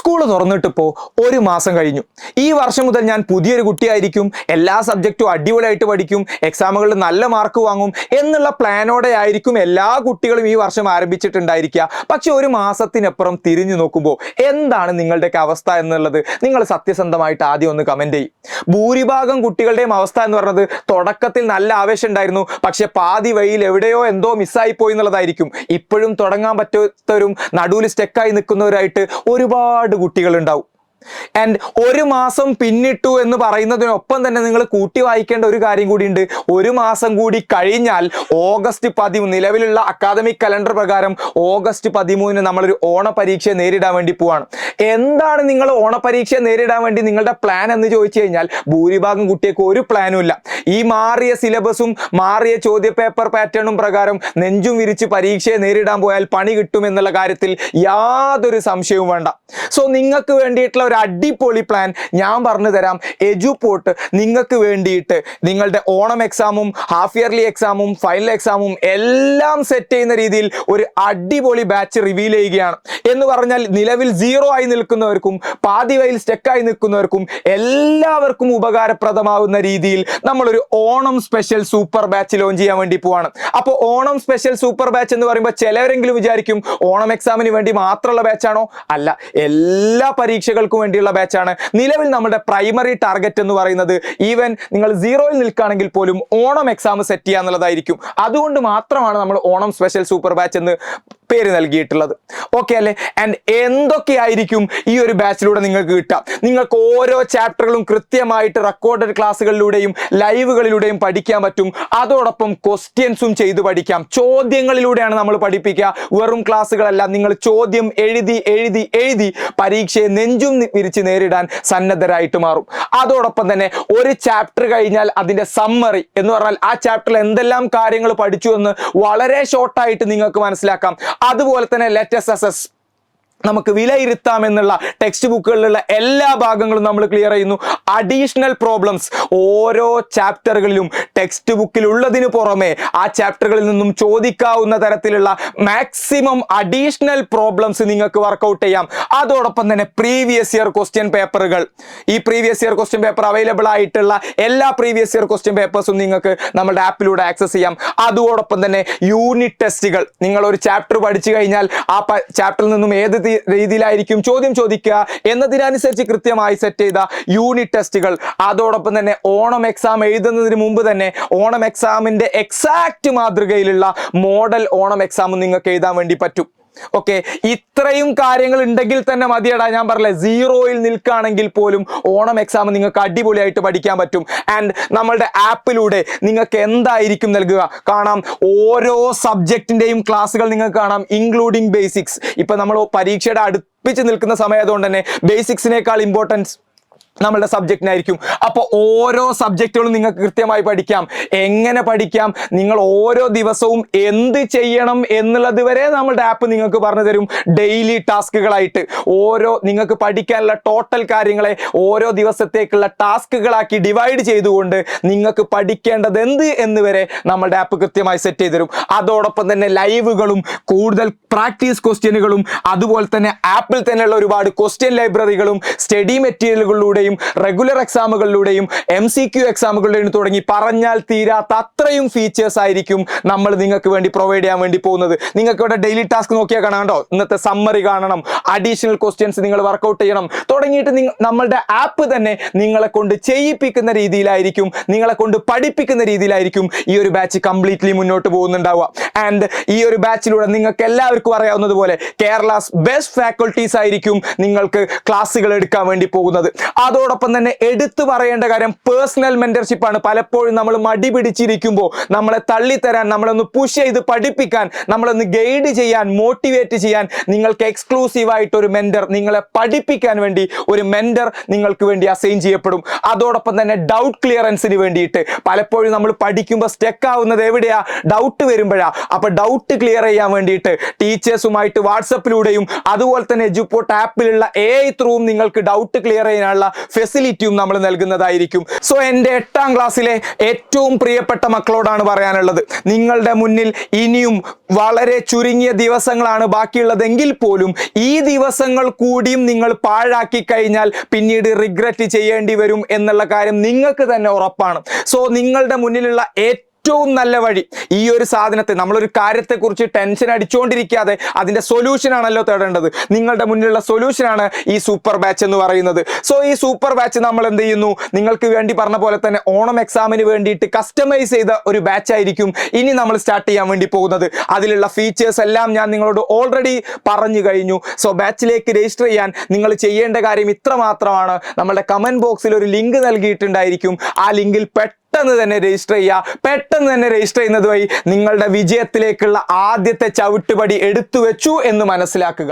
School തുറന്നിട്ടിപ്പോൾ ഒരു മാസം കഴിഞ്ഞു. ഈ വർഷം മുതൽ ഞാൻ പുതിയൊരു കുട്ടിയായിരിക്കും, എല്ലാ സബ്ജക്റ്റും അടിപൊളിയായിട്ട് പഠിക്കും, എക്സാമുകളിൽ നല്ല മാർക്ക് വാങ്ങും എന്നുള്ള പ്ലാനോടെ ആയിരിക്കും എല്ലാ കുട്ടികളും ഈ വർഷം ആരംഭിച്ചിട്ടുണ്ടായിരിക്കുക. പക്ഷെ ഒരു മാസത്തിനപ്പുറം തിരിഞ്ഞു നോക്കുമ്പോൾ എന്താണ് നിങ്ങളുടെയൊക്കെ അവസ്ഥ എന്നുള്ളത് നിങ്ങൾ സത്യസന്ധമായിട്ട് ആദ്യം ഒന്ന് കമന്റ് ചെയ്യും. ഭൂരിഭാഗം കുട്ടികളുടെയും അവസ്ഥ എന്ന് പറയുന്നത് തുടക്കത്തിൽ നല്ല ആവേശം ഉണ്ടായിരുന്നു, പക്ഷെ പാതി വഴിയിൽ എവിടെയോ എന്തോ മിസ്സായി പോയി എന്നുള്ളതായിരിക്കും. ഇപ്പോഴും തുടങ്ങാൻ പറ്റാത്തവരും നടുവിൽ സ്റ്റെക്കായി നിൽക്കുന്നവരായിട്ട് ഒരുപാട് കുട്ടികൾ ഉണ്ടാവും. ആൻഡ് ഒരു മാസം പിന്നിട്ടു എന്ന് പറയുന്നതിനൊപ്പം തന്നെ നിങ്ങൾ കൂട്ടി വായിക്കേണ്ട ഒരു കാര്യം കൂടിയുണ്ട്. ഒരു മാസം കൂടി കഴിഞ്ഞാൽ ഓഗസ്റ്റ് 13, നിലവിലുള്ള അക്കാദമിക് കലണ്ടർ പ്രകാരം ഓഗസ്റ്റ് 13 നമ്മളൊരു ഓണപരീക്ഷ നേരിടാൻ വേണ്ടി പോവാണ്. എന്താണ് നിങ്ങൾ ഓണപരീക്ഷ നേരിടാൻ വേണ്ടി നിങ്ങളുടെ പ്ലാൻ എന്ന് ചോദിച്ചു കഴിഞ്ഞാൽ ഭൂരിഭാഗം കുട്ടികൾക്ക് ഒരു പ്ലാനും ഇല്ല. ഈ മാറിയ സിലബസും മാറിയ ചോദ്യ പേപ്പർ പാറ്റേണും പ്രകാരം നെഞ്ചും വിരിച്ച് പരീക്ഷയെ നേരിടാൻ പോയാൽ പണി കിട്ടും എന്നുള്ള കാര്യത്തിൽ യാതൊരു സംശയവും വേണ്ട. സോ നിങ്ങൾക്ക് വേണ്ടിയിട്ടുള്ള ഒരു അടിപൊളി പ്ലാൻ ഞാൻ പറഞ്ഞു തരാം. എജുപോർട്ട് നിങ്ങൾക്ക് വേണ്ടിയിട്ട് നിങ്ങളുടെ ഓണം എക്സാമും ഹാഫ് ഇയർലി എക്സാമും ഫൈനൽ എക്സാമും എല്ലാം സെറ്റ് ചെയ്യുന്ന രീതിയിൽ ഒരു അടിപൊളി ബാച്ച് റിവീൽ ചെയ്യുകയാണ്. എന്ന് പറഞ്ഞാൽ നിലവിൽ 0 ആയി നിൽക്കുന്നവർക്കും പാതി വഴിയിൽ സ്റ്റെക്കായി നിൽക്കുന്നവർക്കും എല്ലാവർക്കും ഉപകാരപ്രദമാകുന്ന രീതിയിൽ നമ്മളൊരു Onam special super batch launch ചെയ്യാൻ വേണ്ടി പോവാണ്. അപ്പോൾ ഓണം സ്പെഷ്യൽ സൂപ്പർ ബാച്ച് എന്ന് പറയുമ്പോൾ ചിലവരെങ്കിലും വിചാരിക്കും ഓണം എക്സാമിന് വേണ്ടി മാത്രമുള്ള ബാച്ചാണോ? അല്ല, എല്ലാ പരീക്ഷകൾക്കും വേണ്ടിയുള്ള ബാച്ചാണ്. നിലവിൽ നമ്മുടെ പ്രൈമറി ടാർഗറ്റ് എന്ന് പറയുന്നത് ഈവൻ നിങ്ങൾ 0-ൽ നിൽക്കുകയാണെങ്കിൽ പോലും ഓണം എക്സാം സെറ്റ് ചെയ്യുക എന്നുള്ളതായിരിക്കും. അതുകൊണ്ട് മാത്രമാണ് നമ്മൾ ഓണം സ്പെഷ്യൽ സൂപ്പർ ബാച്ച് എന്ന് പേര് നൽകിയിട്ടുള്ളത്. ഓക്കെ അല്ലേ? ആൻഡ് എന്തൊക്കെയായിരിക്കും ഈ ഒരു ബാച്ചിലൂടെ നിങ്ങൾക്ക് കിട്ടുക? നിങ്ങൾക്ക് ഓരോ ചാപ്റ്ററുകളും കൃത്യമായിട്ട് റെക്കോർഡഡ് ക്ലാസ്സുകളിലൂടെയും ലൈവുകളിലൂടെയും പഠിക്കാൻ പറ്റും. അതോടൊപ്പം ക്വസ്റ്റ്യൻസും ചെയ്ത് പഠിക്കാം. ചോദ്യങ്ങളിലൂടെയാണ് നമ്മൾ പഠിപ്പിക്കുക, വെറും ക്ലാസ്സുകളല്ല. നിങ്ങൾ ചോദ്യം എഴുതി എഴുതി എഴുതി പരീക്ഷയെ നെഞ്ചും വിരിച്ച് നേരിടാൻ സന്നദ്ധരായിട്ട് മാറും. അതോടൊപ്പം തന്നെ ഒരു ചാപ്റ്റർ കഴിഞ്ഞാൽ അതിന്റെ സമ്മറി എന്ന് പറഞ്ഞാൽ ആ ചാപ്റ്ററിൽ എന്തെല്ലാം കാര്യങ്ങൾ പഠിച്ചു എന്ന് വളരെ ഷോർട്ടായിട്ട് നിങ്ങൾക്ക് മനസ്സിലാക്കാം. അതുപോലെ തന്നെ ലെറ്റസ് അസസ്, നമുക്ക് വിലയിരുത്താം എന്നുള്ള ടെക്സ്റ്റ് ബുക്കുകളിലുള്ള എല്ലാ ഭാഗങ്ങളും നമ്മൾ ക്ലിയർ ചെയ്യുന്നു. അഡീഷണൽ പ്രോബ്ലംസ് ഓരോ ചാപ്റ്ററുകളിലും ടെക്സ്റ്റ് ബുക്കിൽ ഉള്ളതിന് പുറമെ ആ ചാപ്റ്ററുകളിൽ നിന്നും ചോദിക്കാവുന്ന തരത്തിലുള്ള മാക്സിമം അഡീഷണൽ പ്രോബ്ലംസ് നിങ്ങൾക്ക് വർക്കൗട്ട് ചെയ്യാം. അതോടൊപ്പം തന്നെ പ്രീവിയസ് ഇയർ ക്വസ്റ്റ്യൻ പേപ്പറുകൾ, ഈ previous year question paper available ആയിട്ടുള്ള എല്ലാ പ്രീവിയസ് ഇയർ ക്വസ്റ്റ്യൻ പേപ്പേഴ്സും നിങ്ങൾക്ക് നമ്മുടെ ആപ്പിലൂടെ ആക്സസ് ചെയ്യാം. അതോടൊപ്പം തന്നെ യൂണിറ്റ് ടെസ്റ്റുകൾ, നിങ്ങൾ ഒരു ചാപ്റ്റർ പഠിച്ചു കഴിഞ്ഞാൽ ആ ചാപ്റ്ററിൽ നിന്നും ഏത് രീതിയിലായിരിക്കും ചോദ്യം ചോദിക്കുക എന്നതിനനുസരിച്ച് കൃത്യമായി സെറ്റ് ചെയ്ത യൂണിറ്റ് ടെസ്റ്റുകൾ. അതോടൊപ്പം തന്നെ ഓണം എക്സാം എഴുതുന്നതിന് മുമ്പ് തന്നെ ഓണം എക്സാമിന്റെ എക്സാക്ട് മാതൃകയിലുള്ള മോഡൽ ഓണം എക്സാം നിങ്ങൾക്ക് എഴുതാൻ വേണ്ടി പറ്റും. ഓക്കെ, ഇത്രയും കാര്യങ്ങൾ ഉണ്ടെങ്കിൽ തന്നെ മതിയടാ. ഞാൻ പറഞ്ഞില്ലേ, 0-ൽ നിൽക്കുകയാണെങ്കിൽ പോലും ഓണം എക്സാം നിങ്ങൾക്ക് അടിപൊളിയായിട്ട് പഠിക്കാൻ പറ്റും. ആൻഡ് നമ്മളുടെ ആപ്പിലൂടെ നിങ്ങൾക്ക് എന്തായിരിക്കും നൽകുക കാണാം. ഓരോ സബ്ജക്റ്റിന്റെയും ക്ലാസ്സുകൾ നിങ്ങൾക്ക് കാണാം, ഇൻക്ലൂഡിങ് ബേസിക്സ്. ഇപ്പൊ നമ്മൾ പരീക്ഷയുടെ അടുപ്പിച്ച് നിൽക്കുന്ന സമയത്തുകൊണ്ട് തന്നെ ബേസിക്സിനേക്കാൾ ഇമ്പോർട്ടൻസ് നമ്മളുടെ സബ്ജക്റ്റിനായിരിക്കും. അപ്പോൾ ഓരോ സബ്ജക്റ്റുകളും നിങ്ങൾക്ക് കൃത്യമായി പഠിക്കാം. എങ്ങനെ പഠിക്കാം, നിങ്ങൾ ഓരോ ദിവസവും എന്ത് ചെയ്യണം എന്നുള്ളത് വരെ നമ്മളുടെ ആപ്പ് നിങ്ങൾക്ക് പറഞ്ഞു തരും. ഡെയിലി ടാസ്കുകളായിട്ട് ഓരോ നിങ്ങൾക്ക് പഠിക്കാനുള്ള ടോട്ടൽ കാര്യങ്ങളെ ഓരോ ദിവസത്തേക്കുള്ള ടാസ്കുകളാക്കി ഡിവൈഡ് ചെയ്തുകൊണ്ട് നിങ്ങൾക്ക് പഠിക്കേണ്ടത് എന്ത് എന്ന് വരെ നമ്മളുടെ ആപ്പ് കൃത്യമായി സെറ്റ് ചെയ്ത് തരും. അതോടൊപ്പം തന്നെ ലൈവുകളും കൂടുതൽ പ്രാക്ടീസ് ക്വസ്റ്റ്യനുകളും അതുപോലെ തന്നെ ആപ്പിൽ തന്നെയുള്ള ഒരുപാട് ക്വസ്റ്റ്യൻ ലൈബ്രറികളും സ്റ്റഡി മെറ്റീരിയലുകളിലൂടെയും റെഗുലർ എക്സാമുകളിലൂടെയും MCQ എക്സാമുകളിലൂടെയും തുടങ്ങി പറഞ്ഞാൽ തീരാത്ത അത്രയും ഫീച്ചേഴ്സ് ആയിരിക്കും നമ്മൾ നിങ്ങൾക്ക് വേണ്ടി പ്രൊവൈഡ് ചെയ്യാൻ വേണ്ടി പോകുന്നത്. നിങ്ങൾക്ക് ഇവിടെ ഡെയിലി ടാസ്ക് നോക്കിയാൽ കാണാം കേട്ടോ. ഇന്നത്തെ സമ്മറി കാണണം, അഡീഷണൽ ക്വസ്റ്റ്യൻസ് നിങ്ങൾ വർക്കൗട്ട് ചെയ്യണം, തുടങ്ങിയിട്ട് നമ്മളുടെ ആപ്പ് തന്നെ നിങ്ങളെ കൊണ്ട് ചെയ്യിപ്പിക്കുന്ന രീതിയിലായിരിക്കും, നിങ്ങളെ കൊണ്ട് പഠിപ്പിക്കുന്ന രീതിയിലായിരിക്കും ഈ ഒരു ബാച്ച് കംപ്ലീറ്റ്ലി മുന്നോട്ട് പോകുന്നുണ്ടാവുക. ആൻഡ് ഈ ഒരു ബാച്ചിലൂടെ നിങ്ങൾക്ക് എല്ലാവർക്കും അറിയാവുന്നതുപോലെ കേരളാസ് ബെസ്റ്റ് ഫാക്കൽറ്റീസ് ആയിരിക്കും നിങ്ങൾക്ക് ക്ലാസ്സുകൾ എടുക്കാൻ വേണ്ടി പോകുന്നത്. അതോടൊപ്പം തന്നെ എടുത്തു പറയേണ്ട കാര്യം പേഴ്സണൽ മെന്റർഷിപ്പ് ആണ്. പലപ്പോഴും നമ്മൾ മടി പിടിച്ചിരിക്കുമ്പോൾ നമ്മളെ തള്ളിത്തരാൻ, നമ്മളൊന്ന് പുഷ് ചെയ്ത് പഠിപ്പിക്കാൻ, നമ്മളൊന്ന് ഗൈഡ് ചെയ്യാൻ, മോട്ടിവേറ്റ് ചെയ്യാൻ നിങ്ങൾക്ക് എക്സ്ക്ലൂസീവ് ആയിട്ട് ഒരു മെന്റർ, നിങ്ങളെ പഠിപ്പിക്കാൻ വേണ്ടി ഒരു മെന്റർ നിങ്ങൾക്ക് വേണ്ടി അസൈൻ ചെയ്യപ്പെടും. അതോടൊപ്പം തന്നെ ഡൗട്ട് ക്ലിയറൻസിന് വേണ്ടിയിട്ട് പലപ്പോഴും നമ്മൾ പഠിക്കുമ്പോൾ സ്റ്റക്ക് ആവുന്നത് എവിടെയാ? ഡൗട്ട് വരുമ്പോഴാ. അപ്പൊ ഡൗട്ട് ക്ലിയർ ചെയ്യാൻ വേണ്ടിയിട്ട് ടീച്ചേഴ്സുമായിട്ട് വാട്സപ്പിലൂടെയും അതുപോലെ തന്നെ എജുപോർട്ട് ആപ്പിലുള്ള AI ത്രൂവും നിങ്ങൾക്ക് ഡൗട്ട് ക്ലിയർ ചെയ്യാനുള്ള ഫെസിലിറ്റിയും നമ്മൾ നൽകുന്നതായിരിക്കും. സോ എൻ്റെ 8ാം ക്ലാസ്സിലെ ഏറ്റവും പ്രിയപ്പെട്ട മക്കളോടാണ് പറയാനുള്ളത്, നിങ്ങളുടെ മുന്നിൽ ഇനിയും വളരെ ചുരുങ്ങിയ ദിവസങ്ങളാണ് ബാക്കിയുള്ളതെങ്കിൽ പോലും ഈ ദിവസങ്ങൾ കൂടിയും നിങ്ങൾ പാഴാക്കി കഴിഞ്ഞാൽ പിന്നീട് റിഗ്രറ്റ് ചെയ്യേണ്ടി വരും എന്നുള്ള കാര്യം നിങ്ങൾക്ക് തന്നെ ഉറപ്പാണ്. സോ നിങ്ങളുടെ മുന്നിലുള്ള ഏറ്റവും നല്ല വഴി ഈ ഒരു സാധനത്തെ, നമ്മളൊരു കാര്യത്തെക്കുറിച്ച് ടെൻഷൻ അടിച്ചുകൊണ്ടിരിക്കാതെ അതിൻ്റെ സൊല്യൂഷൻ ആണല്ലോ തേടേണ്ടത്. നിങ്ങളുടെ മുന്നിലുള്ള സൊല്യൂഷനാണ് ഈ സൂപ്പർ ബാച്ച് എന്ന് പറയുന്നത്. സോ ഈ സൂപ്പർ ബാച്ച് നമ്മൾ എന്ത് ചെയ്യുന്നു, നിങ്ങൾക്ക് വേണ്ടി പറഞ്ഞ പോലെ തന്നെ ഓണം എക്സാമിന് വേണ്ടിയിട്ട് കസ്റ്റമൈസ് ചെയ്ത ഒരു ബാച്ച് ആയിരിക്കും ഇനി നമ്മൾ സ്റ്റാർട്ട് ചെയ്യാൻ വേണ്ടി പോകുന്നത്. അതിലുള്ള ഫീച്ചേഴ്സ് എല്ലാം ഞാൻ നിങ്ങളോട് ഓൾറെഡി പറഞ്ഞു കഴിഞ്ഞു. സോ ബാച്ചിലേക്ക് രജിസ്റ്റർ ചെയ്യാൻ നിങ്ങൾ ചെയ്യേണ്ട കാര്യം ഇത്ര മാത്രമാണ്. നമ്മുടെ കമന്റ് ബോക്സിൽ ഒരു ലിങ്ക് നൽകിയിട്ടുണ്ടായിരിക്കും. ആ ലിങ്കിൽ പെട്ടെന്ന് തന്നെ രജിസ്റ്റർ ചെയ്യുക. പെട്ടെന്ന് തന്നെ രജിസ്റ്റർ ചെയ്യുന്നത് വഴി നിങ്ങളുടെ വിജയത്തിലേക്കുള്ള ആദ്യത്തെ ചവിട്ടുപടി എടുത്തു വെച്ചു എന്ന് മനസ്സിലാക്കുക.